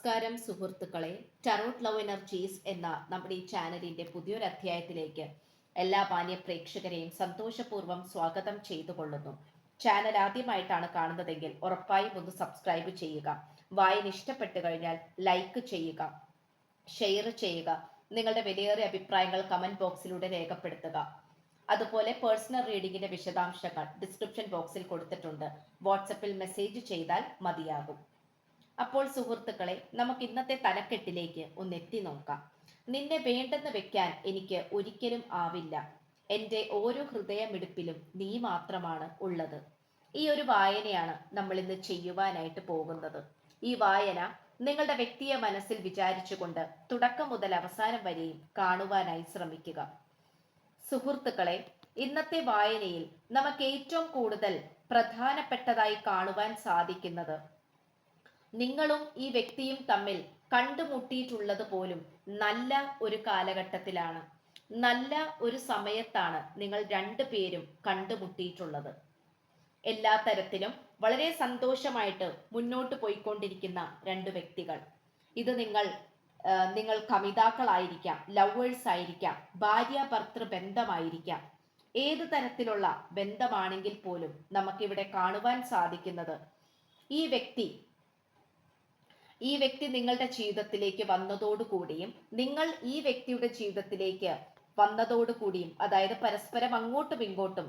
നമസ്കാരം സുഹൃത്തുക്കളെ. Tarot love energies എന്ന നമ്മുടെ ഈ ചാനലിന്റെ പുതിയൊരു അധ്യായത്തിലേക്ക് എല്ലാ മാന്യ പ്രേക്ഷകരെയും സന്തോഷപൂർവ്വം സ്വാഗതം ചെയ്തുകൊള്ളുന്നു. ചാനൽ ആദ്യമായിട്ടാണ് കാണുന്നതെങ്കിൽ ഉറപ്പായും ഒന്ന് സബ്സ്ക്രൈബ് ചെയ്യുക. വായന ഇഷ്ടപ്പെട്ടു കഴിഞ്ഞാൽ ലൈക്ക് ചെയ്യുക, ഷെയർ ചെയ്യുക. നിങ്ങളുടെ വിലയേറിയ അഭിപ്രായങ്ങൾ കമന്റ് ബോക്സിലൂടെ രേഖപ്പെടുത്തുക. അതുപോലെ പേഴ്സണൽ റീഡിങ്ങിന്റെ വിശദാംശങ്ങൾ ഡിസ്ക്രിപ്ഷൻ ബോക്സിൽ കൊടുത്തിട്ടുണ്ട്. വാട്സപ്പിൽ മെസ്സേജ് ചെയ്താൽ മതിയാകും. അപ്പോൾ സുഹൃത്തുക്കളെ, നമുക്ക് ഇന്നത്തെ തലക്കെട്ടിലേക്ക് ഒന്ന് എത്തി നോക്കാം. നിന്നെ വേണ്ടെന്ന് വെക്കാൻ എനിക്ക് ഒരിക്കലും ആവില്ല. എൻ്റെ ഓരോ ഹൃദയമിടിപ്പിലും നീ മാത്രമാണ് ഉള്ളത്. ഈ ഒരു വായനയാണ് നമ്മൾ ഇന്ന് ചെയ്യുവാനായിട്ട് പോകുന്നത്. ഈ വായന നിങ്ങളുടെ വ്യക്തിയെ മനസ്സിൽ വിചാരിച്ചുകൊണ്ട് തുടക്കം മുതൽ അവസാനം വരെയും കാണുവാനായി ശ്രമിക്കുക. സുഹൃത്തുക്കളെ, ഇന്നത്തെ വായനയിൽ നമുക്ക് ഏറ്റവും കൂടുതൽ പ്രധാനപ്പെട്ടതായി കാണുവാൻ സാധിക്കുന്നത് നിങ്ങളും ഈ വ്യക്തിയും തമ്മിൽ കണ്ടുമുട്ടിയിട്ടുള്ളത് പോലും നല്ല ഒരു കാലഘട്ടത്തിലാണ്, നല്ല ഒരു സമയത്താണ് നിങ്ങൾ രണ്ടുപേരും കണ്ടുമുട്ടിയിട്ടുള്ളത്. എല്ലാ തരത്തിലും വളരെ സന്തോഷമായിട്ട് മുന്നോട്ട് പോയിക്കൊണ്ടിരിക്കുന്ന രണ്ട് വ്യക്തികൾ. ഇത് നിങ്ങൾ കമിതാക്കളായിരിക്കാം, ലവേഴ്സ് ആയിരിക്കാം, ഭാര്യ ഭർത്തൃ ബന്ധമായിരിക്കാം. ഏത് തരത്തിലുള്ള ബന്ധമാണെങ്കിൽ പോലും നമുക്കിവിടെ കാണുവാൻ സാധിക്കുന്നത് ഈ വ്യക്തി നിങ്ങളുടെ ജീവിതത്തിലേക്ക് വന്നതോടുകൂടിയും നിങ്ങൾ ഈ വ്യക്തിയുടെ ജീവിതത്തിലേക്ക് വന്നതോടുകൂടിയും, അതായത് പരസ്പരം അങ്ങോട്ടും ഇങ്ങോട്ടും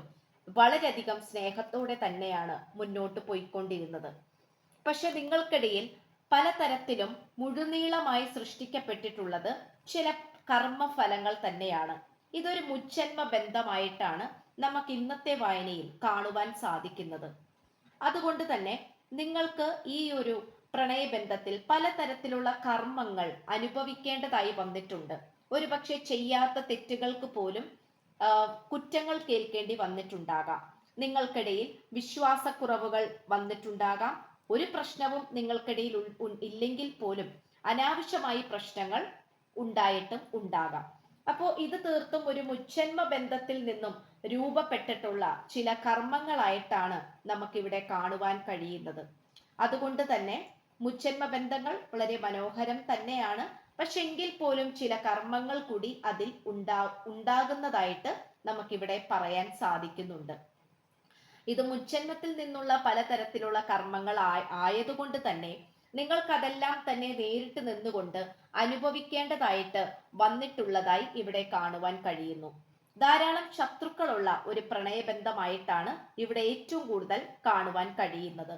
വളരെയധികം സ്നേഹത്തോടെ തന്നെയാണ് മുന്നോട്ട് പോയിക്കൊണ്ടിരുന്നത്. പക്ഷെ നിങ്ങൾക്കിടയിൽ പലതരത്തിലും മുഴുനീളമായി സൃഷ്ടിക്കപ്പെട്ടിട്ടുള്ളത് ചില കർമ്മഫലങ്ങൾ തന്നെയാണ്. ഇതൊരു മുജ്ജന്മ ബന്ധമായിട്ടാണ് നമുക്ക് ഇന്നത്തെ വായനയിൽ കാണുവാൻ സാധിക്കുന്നത്. അതുകൊണ്ട് തന്നെ നിങ്ങൾക്ക് ഈ ഒരു പ്രണയബന്ധത്തിൽ പലതരത്തിലുള്ള കർമ്മങ്ങൾ അനുഭവിക്കേണ്ടതായി വന്നിട്ടുണ്ട്. ഒരുപക്ഷെ ചെയ്യാത്ത തെറ്റുകൾക്ക് പോലും കുറ്റങ്ങൾ കേൾക്കേണ്ടി വന്നിട്ടുണ്ടാകാം. നിങ്ങൾക്കിടയിൽ വിശ്വാസക്കുറവുകൾ വന്നിട്ടുണ്ടാകാം. ഒരു പ്രശ്നവും നിങ്ങൾക്കിടയിൽ ഇല്ലെങ്കിൽ പോലും അനാവശ്യമായി പ്രശ്നങ്ങൾ ഉണ്ടായിട്ടും ഉണ്ടാകാം. അപ്പോൾ ഇത് തീർത്തും ഒരു മുജ്ജന്മ ബന്ധത്തിൽ നിന്നും രൂപപ്പെട്ടിട്ടുള്ള ചില കർമ്മങ്ങളായിട്ടാണ് നമുക്കിവിടെ കാണുവാൻ കഴിയുന്നത്. അതുകൊണ്ട് തന്നെ മുജ്ജന്മ ബന്ധങ്ങൾ വളരെ മനോഹരം തന്നെയാണ്. പക്ഷെ എങ്കിൽ പോലും ചില കർമ്മങ്ങൾ കൂടി അതിൽ ഉണ്ടാകുന്നതായിട്ട് നമുക്കിവിടെ പറയാൻ സാധിക്കുന്നുണ്ട്. ഇത് മുജ്ജന്മത്തിൽ നിന്നുള്ള പലതരത്തിലുള്ള കർമ്മങ്ങൾ ആയതുകൊണ്ട് തന്നെ നിങ്ങൾക്കതെല്ലാം തന്നെ നേരിട്ട് നിന്നുകൊണ്ട് അനുഭവിക്കേണ്ടതായിട്ട് വന്നിട്ടുള്ളതായി ഇവിടെ കാണുവാൻ കഴിയുന്നു. ധാരാളം ശത്രുക്കളുള്ള ഒരു പ്രണയബന്ധമായിട്ടാണ് ഇവിടെ ഏറ്റവും കൂടുതൽ കാണുവാൻ കഴിയുന്നത്.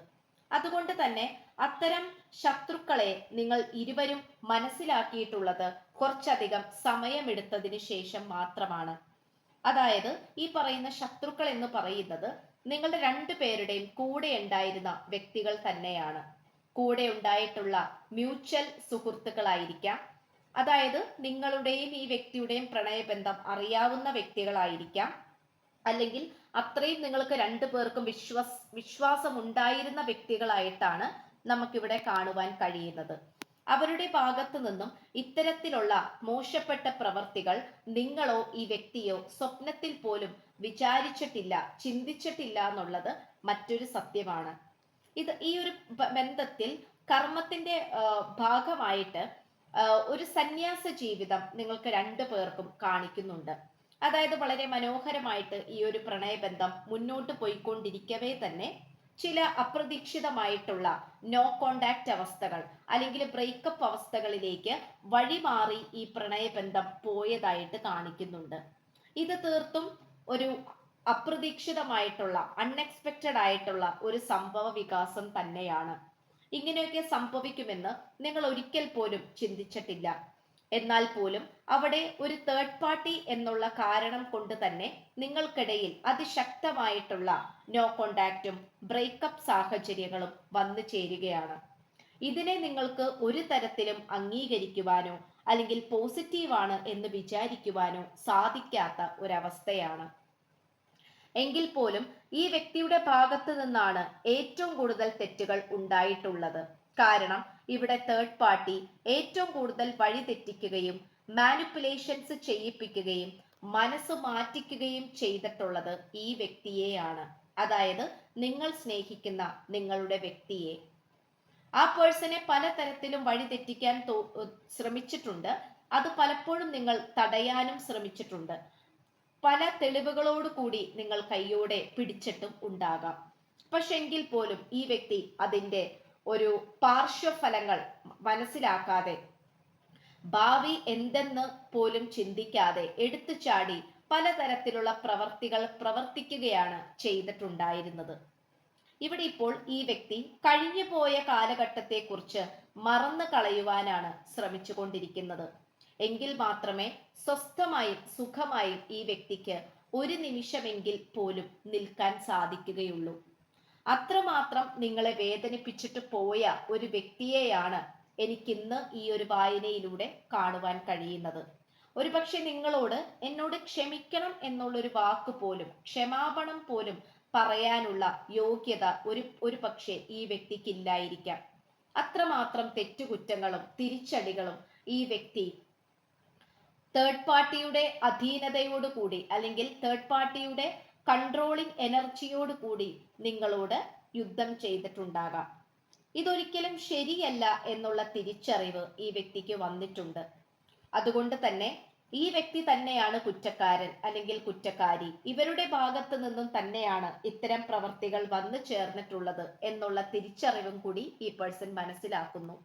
അതുകൊണ്ട് തന്നെ അത്തരം ശത്രുക്കളെ നിങ്ങൾ ഇരുവരും മനസ്സിലാക്കിയിട്ടുള്ളത് കുറച്ചധികം സമയമെടുത്തതിന് ശേഷം മാത്രമാണ്. അതായത് ഈ പറയുന്ന ശത്രുക്കൾ എന്ന് പറയുന്നത് നിങ്ങളുടെ രണ്ടുപേരുടെയും കൂടെ ഉണ്ടായിരുന്ന വ്യക്തികൾ തന്നെയാണ്. കൂടെ ഉണ്ടായിട്ടുള്ള മ്യൂച്വൽ സുഹൃത്തുക്കളായിരിക്കാം. അതായത് നിങ്ങളുടെയും ഈ വ്യക്തിയുടെയും പ്രണയബന്ധം അറിയാവുന്ന വ്യക്തികളായിരിക്കാം. അല്ലെങ്കിൽ അത്രയും നിങ്ങൾക്ക് രണ്ടു പേർക്കും വിശ്വാസം ഉണ്ടായിരുന്ന വ്യക്തികളായിട്ടാണ് നമുക്കിവിടെ കാണുവാൻ കഴിയുന്നത്. അവരുടെ ഭാഗത്തു നിന്നും ഇത്തരത്തിലുള്ള മോശപ്പെട്ട പ്രവർത്തികൾ നിങ്ങളോ ഈ വ്യക്തിയോ സ്വപ്നത്തിൽ പോലും വിചാരിച്ചിട്ടില്ല, ചിന്തിച്ചിട്ടില്ല എന്നുള്ളത് മറ്റൊരു സത്യമാണ്. ഈ ഒരു ബന്ധത്തിൽ കർമ്മത്തിന്റെ ഭാഗമായിട്ട് ഒരു സന്യാസ ജീവിതം നിങ്ങൾക്ക് രണ്ടു പേർക്കും കാണിക്കുന്നുണ്ട്. അതായത് വളരെ മനോഹരമായിട്ട് ഈ ഒരു പ്രണയബന്ധം മുന്നോട്ട് പോയിക്കൊണ്ടിരിക്കവേ തന്നെ ചില അപ്രതീക്ഷിതമായിട്ടുള്ള നോ കോണ്ടാക്ട് അവസ്ഥകൾ അല്ലെങ്കിൽ ബ്രേക്കപ്പ് അവസ്ഥകളിലേക്ക് വഴിമാറി ഈ പ്രണയബന്ധം പോയതായിട്ട് കാണിക്കുന്നുണ്ട്. ഇത് തീർത്തും ഒരു അപ്രതീക്ഷിതമായിട്ടുള്ള അൺഎക്സ്പെക്റ്റഡ് ആയിട്ടുള്ള ഒരു സംഭവ വികാസം തന്നെയാണ്. ഇങ്ങനെയൊക്കെ സംഭവിക്കുമെന്ന് നിങ്ങൾ ഒരിക്കൽ പോലും ചിന്തിച്ചിട്ടില്ല. എന്നാൽ പോലും അവിടെ ഒരു തേർഡ് പാർട്ടി എന്നുള്ള കാരണം കൊണ്ട് തന്നെ നിങ്ങൾക്കിടയിൽ അതിശക്തമായിട്ടുള്ള നോ കോണ്ടാക്റ്റും ബ്രേക്കപ്പ് സാഹചര്യങ്ങളും വന്നു ചേരുകയാണ്. ഇതിനെ നിങ്ങൾക്ക് ഒരു തരത്തിലും അംഗീകരിക്കുവാനോ അല്ലെങ്കിൽ പോസിറ്റീവാണ് എന്ന് വിചാരിക്കുവാനോ സാധിക്കാത്ത ഒരവസ്ഥയാണ്. എങ്കിൽ പോലും ഈ വ്യക്തിയുടെ ഭാഗത്ത് നിന്നാണ് ഏറ്റവും കൂടുതൽ തെറ്റുകൾ ഉണ്ടായിട്ടുള്ളത്. കാരണം ഇവിടെ തേർഡ് പാർട്ടി ഏറ്റവും കൂടുതൽ വഴിതെറ്റിക്കുകയും മാനിപ്പുലേഷൻസ് ചെയ്യിപ്പിക്കുകയും മനസ്സ് മാറ്റിക്കുകയും ചെയ്തിട്ടുള്ളത് ഈ വ്യക്തിയെയാണ്. അതായത് നിങ്ങൾ സ്നേഹിക്കുന്ന നിങ്ങളുടെ വ്യക്തിയെ. ആ പേഴ്സണെ പലതരത്തിലും വഴിതെറ്റിക്കാൻ ശ്രമിച്ചിട്ടുണ്ട്. അത് പലപ്പോഴും നിങ്ങൾ തടയാനും ശ്രമിച്ചിട്ടുണ്ട്. പല തെളിവുകളോട് കൂടി നിങ്ങൾ കയ്യോടെ പിടിച്ചിട്ടും ഉണ്ടാകാം. പക്ഷെ എങ്കിൽ പോലും ഈ വ്യക്തി അതിന്റെ ഒരു പാർശ്വഫലങ്ങൾ മനസ്സിലാക്കാതെ, ഭാവി എന്തെന്ന് പോലും ചിന്തിക്കാതെ എടുത്തു ചാടി പലതരത്തിലുള്ള പ്രവർത്തികൾ പ്രവർത്തിക്കുകയാണ് ചെയ്തിട്ടുണ്ടായിരുന്നത്. ഇവിടെ ഇപ്പോൾ ഈ വ്യക്തി കഴിഞ്ഞുപോയ കാലഘട്ടത്തെക്കുറിച്ച് മറന്നു കളയുവാനാണ് ശ്രമിച്ചുകൊണ്ടിരിക്കുന്നത്. എങ്കിൽ മാത്രമേ സ്വസ്ഥമായും സുഖമായും ഈ വ്യക്തിക്ക് ഒരു നിമിഷമെങ്കിൽ പോലും നിൽക്കാൻ സാധിക്കുകയുള്ളൂ. അത്രമാത്രം നിങ്ങളെ വേദനിപ്പിച്ചിട്ട് പോയ ഒരു വ്യക്തിയെയാണ് എനിക്കിന്ന് ഈ ഒരു വായനയിലൂടെ കാണുവാൻ കഴിയുന്നത്. ഒരുപക്ഷെ നിങ്ങളോട് എന്നോട് ക്ഷമിക്കണം എന്നുള്ളൊരു വാക്ക് പോലും, ക്ഷമാപണം പോലും പറയാനുള്ള യോഗ്യത ഒരു പക്ഷേ ഈ വ്യക്തിക്കില്ലായിരിക്കാം. അത്രമാത്രം തെറ്റുകുറ്റങ്ങളും തിരിച്ചടികളും ഈ വ്യക്തി തേർഡ് പാർട്ടിയുടെ അധീനതയോടുകൂടി അല്ലെങ്കിൽ തേർഡ് പാർട്ടിയുടെ കൺട്രോളിംഗ് എനർജിയോട് കൂടി നിങ്ങളോട് യുദ്ധം ചെയ്തിട്ടുണ്ടാകാം. ഇതൊരിക്കലും ശരിയല്ല എന്നുള്ള തിരിച്ചറിവ് ഈ വ്യക്തിക്ക് വന്നിട്ടുണ്ട്. അതുകൊണ്ട് തന്നെ ഈ വ്യക്തി തന്നെയാണ് കുറ്റക്കാരൻ അല്ലെങ്കിൽ കുറ്റക്കാരി, ഇവരുടെ ഭാഗത്ത് നിന്നും തന്നെയാണ് ഇത്തരം പ്രവർത്തികൾ വന്നു ചേർന്നിട്ടുള്ളത് എന്നുള്ള തിരിച്ചറിവും കൂടി ഈ പേഴ്സൺ മനസ്സിലാക്കുന്നു.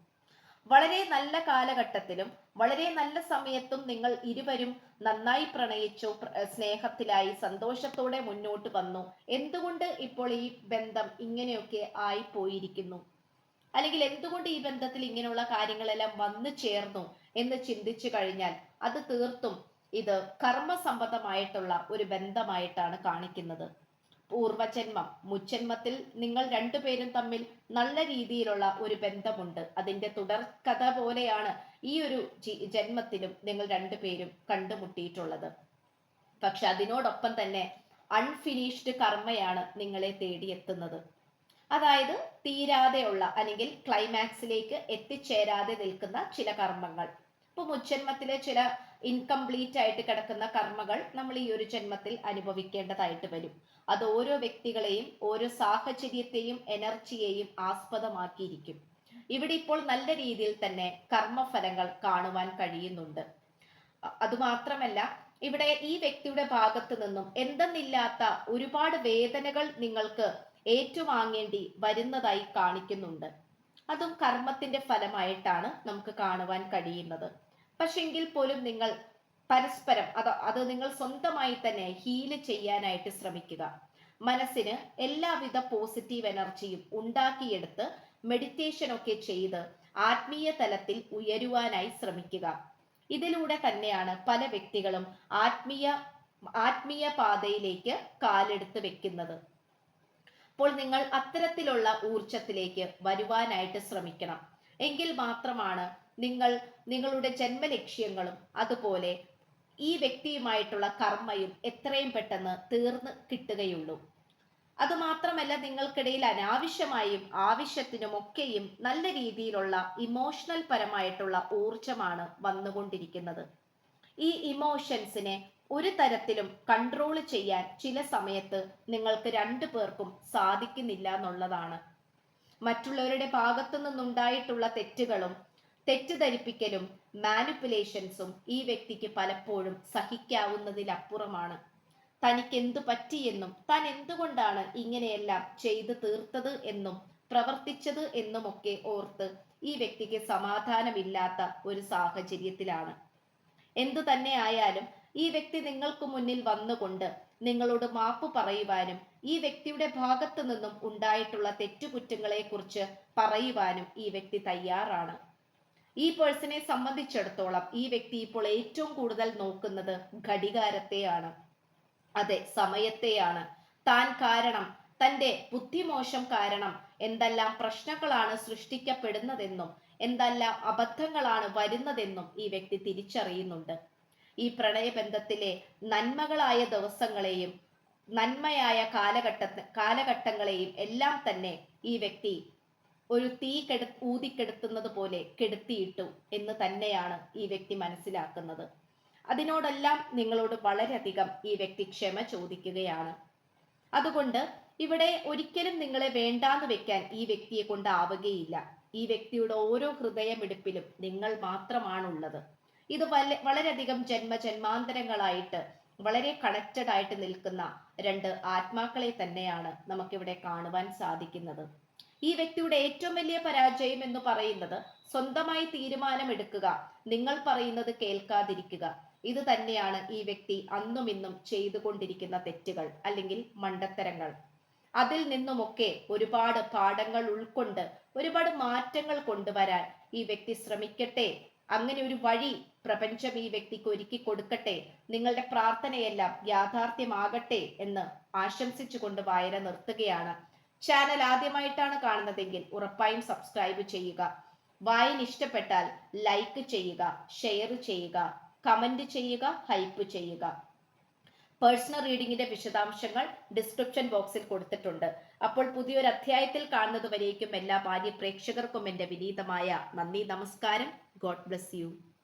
വളരെ നല്ല കാലഘട്ടത്തിലും വളരെ നല്ല സമയത്തും നിങ്ങൾ ഇരുവരും നന്നായി പ്രണയിച്ചു, സ്നേഹത്തിലായി, സന്തോഷത്തോടെ മുന്നോട്ട് വന്നു. എന്തുകൊണ്ട് ഇപ്പോൾ ഈ ബന്ധം ഇങ്ങനെയൊക്കെ ആയി പോയിരിക്കുന്നു, അല്ലെങ്കിൽ എന്തുകൊണ്ട് ഈ ബന്ധത്തിൽ ഇങ്ങനെയുള്ള കാര്യങ്ങളെല്ലാം വന്നു ചേർന്നു എന്ന് ചിന്തിച്ചു കഴിഞ്ഞാൽ അത് തീർത്തും ഇത് കർമ്മസംബന്ധമായിട്ടുള്ള ഒരു ബന്ധമായിട്ടാണ് കാണിക്കുന്നത്. പൂർവജന്മം, മുജ്ജന്മത്തിൽ നിങ്ങൾ രണ്ടുപേരും തമ്മിൽ നല്ല രീതിയിലുള്ള ഒരു ബന്ധമുണ്ട്. അതിന്റെ തുടർക്കഥ പോലെയാണ് ഈ ഒരു ജന്മത്തിലും നിങ്ങൾ രണ്ടുപേരും കണ്ടുമുട്ടിയിട്ടുള്ളത്. പക്ഷെ അതിനോടൊപ്പം തന്നെ അൺഫിനിഷ്ഡ് കർമ്മയാണ് നിങ്ങളെ തേടിയെത്തുന്നത്. അതായത് തീരാതെയുള്ള അല്ലെങ്കിൽ ക്ലൈമാക്സിലേക്ക് എത്തിച്ചേരാതെ നിൽക്കുന്ന ചില കർമ്മങ്ങൾ. ഇപ്പൊ മുജ്ജന്മത്തിലെ ചില ഇൻകംപ്ലീറ്റ് ആയിട്ട് കിടക്കുന്ന കർമ്മങ്ങൾ നമ്മൾ ഈ ഒരു ജന്മത്തിൽ അനുഭവിക്കേണ്ടതായിട്ട് വരും. അത് ഓരോ വ്യക്തികളെയും ഓരോ സാഹചര്യത്തെയും എനർജിയെയും ആസ്പദമാക്കിയിരിക്കും. ഇവിടെ ഇപ്പോൾ നല്ല രീതിയിൽ തന്നെ കർമ്മഫലങ്ങൾ കാണുവാൻ കഴിയുന്നുണ്ട്. അതുമാത്രമല്ല, ഇവിടെ ഈ വ്യക്തിയുടെ ഭാഗത്തു നിന്നും എന്തെന്നില്ലാത്ത ഒരുപാട് വേദനകൾ നിങ്ങൾക്ക് ഏറ്റുവാങ്ങേണ്ടി വരുന്നതായി കാണിക്കുന്നുണ്ട്. അതും കർമ്മത്തിന്റെ ഫലമായിട്ടാണ് നമുക്ക് കാണുവാൻ കഴിയുന്നത്. പക്ഷെങ്കിൽ പോലും നിങ്ങൾ പരസ്പരം അത് നിങ്ങൾ സ്വന്തമായി തന്നെ ഹീല് ചെയ്യാനായിട്ട് ശ്രമിക്കുക. മനസ്സിന് എല്ലാവിധ പോസിറ്റീവ് എനർജിയും ഉണ്ടാക്കിയെടുത്ത് മെഡിറ്റേഷൻ ഒക്കെ ചെയ്ത് ആത്മീയ തലത്തിൽ ഉയരുവാനായി ശ്രമിക്കുക. ഇതിലൂടെ തന്നെയാണ് പല വ്യക്തികളും ആത്മീയ പാതയിലേക്ക് കാലെടുത്ത് വെക്കുന്നത്. അപ്പോൾ നിങ്ങൾ അത്തരത്തിലുള്ള ഊർജത്തിലേക്ക് വരുവാനായിട്ട് ശ്രമിക്കണം. എങ്കിൽ മാത്രമാണ് നിങ്ങളുടെ ജന്മലക്ഷ്യങ്ങളും അതുപോലെ ഈ വ്യക്തിയുമായിട്ടുള്ള കർമ്മയും എത്രയും പെട്ടെന്ന് തീർന്ന് കിട്ടുകയുള്ളൂ. അതുമാത്രമല്ല, നിങ്ങൾക്കിടയിൽ അനാവശ്യമായും ആവശ്യത്തിനുമൊക്കെയും നല്ല രീതിയിലുള്ള ഇമോഷണൽ പരമായിട്ടുള്ള ഊർജമാണ് വന്നുകൊണ്ടിരിക്കുന്നത്. ഈ ഇമോഷൻസിനെ ഒരു തരത്തിലും കൺട്രോൾ ചെയ്യാൻ ചില സമയത്ത് നിങ്ങൾക്ക് രണ്ടു പേർക്കും സാധിക്കുന്നില്ല എന്നുള്ളതാണ്. മറ്റുള്ളവരുടെ ഭാഗത്തു നിന്നുണ്ടായിട്ടുള്ള തെറ്റുകളും തെറ്റിദ്ധരിപ്പിക്കലും മാനിപ്പുലേഷൻസും ഈ വ്യക്തിക്ക് പലപ്പോഴും സഹിക്കാവുന്നതിലപ്പുറമാണ്. തനിക്ക് എന്തു പറ്റിയെന്നും താൻ എന്തുകൊണ്ടാണ് ഇങ്ങനെയെല്ലാം ചെയ്തു തീർത്തത് എന്നും പ്രവർത്തിച്ചത് എന്നുമൊക്കെ ഓർത്ത് ഈ വ്യക്തിക്ക് സമാധാനമില്ലാത്ത ഒരു സാഹചര്യത്തിലാണ്. എന്തു തന്നെ ആയാലും ഈ വ്യക്തി നിങ്ങൾക്ക് മുന്നിൽ വന്നുകൊണ്ട് നിങ്ങളോട് മാപ്പ് പറയുവാനും ഈ വ്യക്തിയുടെ ഭാഗത്തു നിന്നും ഉണ്ടായിട്ടുള്ള തെറ്റുകുറ്റങ്ങളെ കുറിച്ച് പറയുവാനും ഈ വ്യക്തി തയ്യാറാണ്. ഈ പേഴ്സണെ സംബന്ധിച്ചിടത്തോളം ഈ വ്യക്തി ഇപ്പോൾ ഏറ്റവും കൂടുതൽ നോക്കുന്നത് ഘടികാരത്തെയാണ്, അതെ, സമയത്തെയാണ്. താൻ കാരണം, തന്റെ ബുദ്ധിമോശം കാരണം എന്തെല്ലാം പ്രശ്നങ്ങളാണ് സൃഷ്ടിക്കപ്പെടുന്നതെന്നും എന്തെല്ലാം അബദ്ധങ്ങളാണ് വരുന്നതെന്നും ഈ വ്യക്തി തിരിച്ചറിയുന്നുണ്ട്. ഈ പ്രണയബന്ധത്തിലെ നന്മകളായ ദിവസങ്ങളെയും നന്മയായ കാലഘട്ടങ്ങളെയും എല്ലാം തന്നെ ഈ വ്യക്തി ഒരു തീ ഊതിക്കെടുത്തുന്നത് പോലെ കെടുത്തിയിട്ടു എന്ന് തന്നെയാണ് ഈ വ്യക്തി മനസ്സിലാക്കുന്നത്. അതിനോടെല്ലാം നിങ്ങളോട് വളരെയധികം ഈ വ്യക്തി ക്ഷമ ചോദിക്കുകയാണ്. അതുകൊണ്ട് ഇവിടെ ഒരിക്കലും നിങ്ങളെ വേണ്ടാന്ന് വെക്കാൻ ഈ വ്യക്തിയെ കൊണ്ടാവുകയില്ല. ഈ വ്യക്തിയുടെ ഓരോ ഹൃദയമിടിപ്പിലും നിങ്ങൾ മാത്രമാണുള്ളത്. ഇത് വളരെയധികം ജന്മജന്മാന്തരങ്ങളായിട്ട് വളരെ കണക്റ്റഡ് ആയിട്ട് നിൽക്കുന്ന രണ്ട് ആത്മാക്കളെ തന്നെയാണ് നമുക്കിവിടെ കാണുവാൻ സാധിക്കുന്നത്. ഈ വ്യക്തിയുടെ ഏറ്റവും വലിയ പരാജയം എന്ന് പറയുന്നത് സ്വന്തമായി തീരുമാനമെടുക്കുക, നിങ്ങൾ പറയുന്നത് കേൾക്കാതിരിക്കുക. ഇത് തന്നെയാണ് ഈ വ്യക്തി അന്നും ഇന്നും ചെയ്തുകൊണ്ടിരിക്കുന്ന തെറ്റുകൾ അല്ലെങ്കിൽ മണ്ടത്തരങ്ങൾ. അതിൽ നിന്നുമൊക്കെ ഒരുപാട് പാഠങ്ങൾ ഉൾക്കൊണ്ട് ഒരുപാട് മാറ്റങ്ങൾ കൊണ്ടുവരാൻ ഈ വ്യക്തി ശ്രമിക്കട്ടെ. അങ്ങനെ ഒരു വഴി പ്രപഞ്ചം ഈ വ്യക്തിക്ക് ഒരുക്കി കൊടുക്കട്ടെ. നിങ്ങളുടെ പ്രാർത്ഥനയെല്ലാം യാഥാർത്ഥ്യമാകട്ടെ എന്ന് ആശംസിച്ചുകൊണ്ട് വായന നിർത്തുകയാണ്. ചാനൽ ആദ്യമായിട്ടാണ് കാണുന്നതെങ്കിൽ ഉറപ്പായും സബ്സ്ക്രൈബ് ചെയ്യുക. വായന ഇഷ്ടപ്പെട്ടാൽ ലൈക്ക് ചെയ്യുക, ഷെയർ ചെയ്യുക, കമന്റ് ചെയ്യുക, ഹൈപ്പ് ചെയ്യുക. പേഴ്സണൽ റീഡിങ്ങിന്റെ വിശദാംശങ്ങൾ ഡിസ്ക്രിപ്ഷൻ ബോക്സിൽ കൊടുത്തിട്ടുണ്ട്. അപ്പോൾ പുതിയൊരു അധ്യായത്തിൽ കാണുന്നത് വരേക്കും എല്ലാ മാന്യ പ്രേക്ഷകർക്കും എൻ്റെ വിനീതമായ നന്ദി, നമസ്കാരം. God bless you.